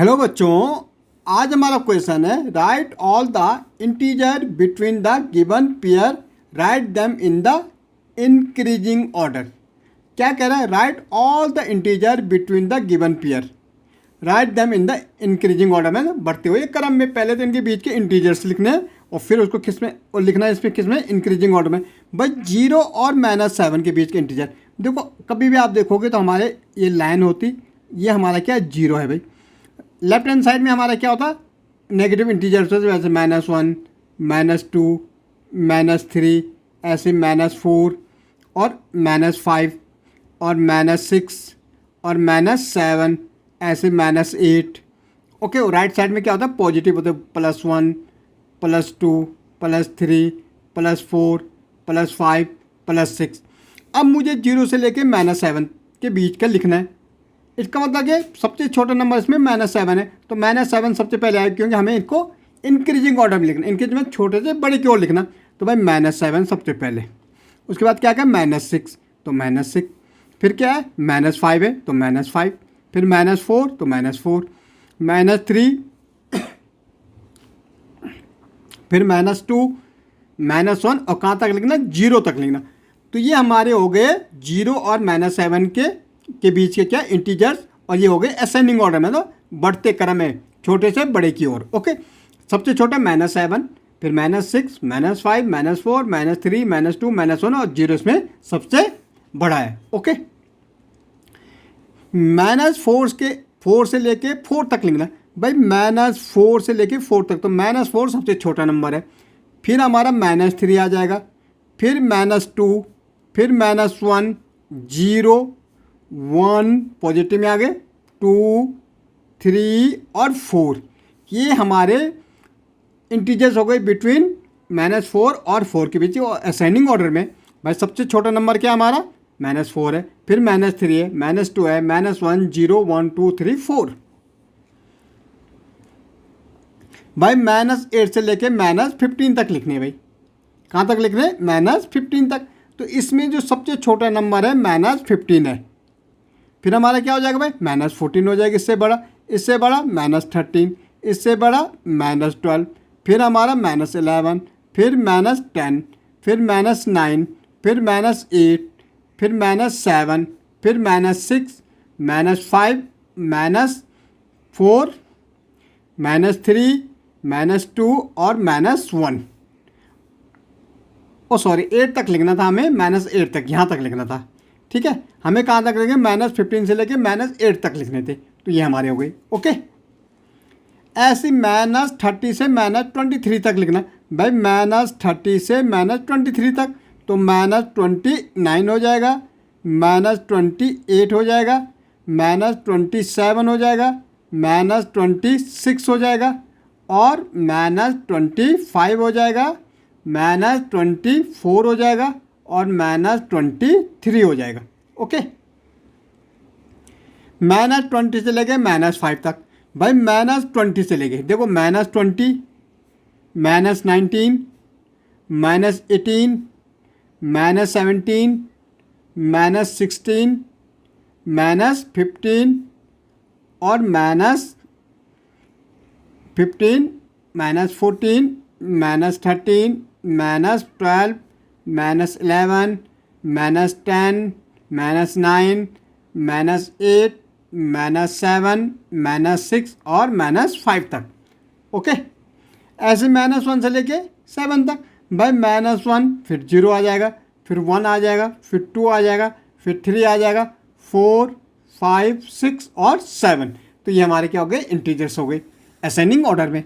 Hello बच्चों, आज हमारा क्वेश्चन है right all the integer between the given pair, write them in the increasing order. क्या कह रहा है? Right all the integer between the given pair, write them in the increasing order में, बढ़ते हुए क्रम में। पहले तो इनके बीच के इंटीजर्स लिखने हैं और फिर उसको किस में और लिखना है, इसमें किस में, इंक्रीजिंग ऑर्डर में। भाई 0 और -7 के बीच के इंटीजर देखो, कभी भी आप देखोगे तो हमारे ये लाइन होती, ये हमारा क्या है, 0 है भाई। लेफ्ट हैंड साइड में हमारा क्या होता, नेगेटिव इंटीजर्स होते, वैसे -1, -2, -3, ऐसे -4 और -5 और -6 और -7, ऐसे -8। ओके, राइट साइड में क्या होता है, पॉजिटिव होते, +1, +2, +3, +4, +5, +6। अब मुझे 0 से लेके -7 के बीच का लिखना है। इसका मतलब कि सबसे छोटा नंबर इसमें -7 है, तो -7 सबसे पहले आएगा, क्योंकि हमें इनको इंक्रीजिंग ऑर्डर में लिखना है, इंक्रीज में छोटे से बड़े की ओर लिखना। तो भाई -7 सबसे पहले, उसके बाद क्या क्या, -6, तो -6, फिर क्या है, -5 है तो -5, फिर -4 तो -4, -3, फिर -2, -1 और कहाँ तक लिखना, 0 तक लिखना। तो ये हमारे हो गए 0 और -7 के बीच के क्या, इंटीजर्स, और ये हो गए असेंडिंग ऑर्डर में, तो बढ़ते क्रम है, छोटे से बड़े की ओर। ओके, सबसे छोटा -7, फिर -6, -5, -4, -3, -2, -1 और 0 इसमें सबसे बड़ा है। ओके, -4 से लेके 4 तक लिखना भाई, -4 से लेके 4 तक, तो -4 सबसे छोटा नंबर है। फिर हमारा -3 आ जाएगा, फिर -2, फिर -1, 0, 1 पॉजिटिव में आ गए, 2, 3 और 4। ये हमारे इंटीजर्स हो गए बिटवीन -4 और 4 के बीच, और असेंडिंग ऑर्डर में। भाई सबसे छोटा नंबर क्या हमारा, -4 है, फिर -3 है, -2 है, -1, 0, 1, 2, 3, 4। भाई -8 से लेके -15 तक लिखने हैं भाई, कहाँ तक लिख रहे हैं, -15 तक। तो इसमें जो सबसे छोटा नंबर है -15 है। फिर हमारा क्या हो जाएगा भाई, -14 हो जाएगा, इससे बड़ा, इससे बड़ा -13, इससे बड़ा -12, फिर हमारा -11, फिर -10, फिर -9, फिर -8, फिर -7, फिर -6, -5, -4, -3, -2 और -1। ओ सॉरी, 8 तक लिखना था हमें, -8 तक, यहाँ तक लिखना था। ठीक है, हमें कहाँ तक लिखेंगे, -15 से लेके -8 तक लिखने थे, तो ये हमारे हो गए। ओके, ऐसे -30 से -23 तक लिखना भाई, -30 से -23 तक, तो -29 हो जाएगा, -28 हो जाएगा, -27 हो जाएगा, -26 हो जाएगा, और -25 हो जाएगा, -24 हो जाएगा, और -23 हो जाएगा। ओके, -20 से लेके -5 तक। भाई -20 से लेके देखो, -20, -19, -18, -17, -16, -15 और -15, -14, -13, -12, -11, -10, -9, -8, -7, -6 और -5 तक। ओके, ऐसे -1 से लेके 7 तक। भाई -1 फिर 0 आ जाएगा, फिर 1 आ जाएगा, फिर 2 आ जाएगा, फिर 3 आ जाएगा, 4, 5, 6 और 7। तो ये हमारे क्या हो गए, इंटीजर्स हो गए असेंडिंग ऑर्डर में।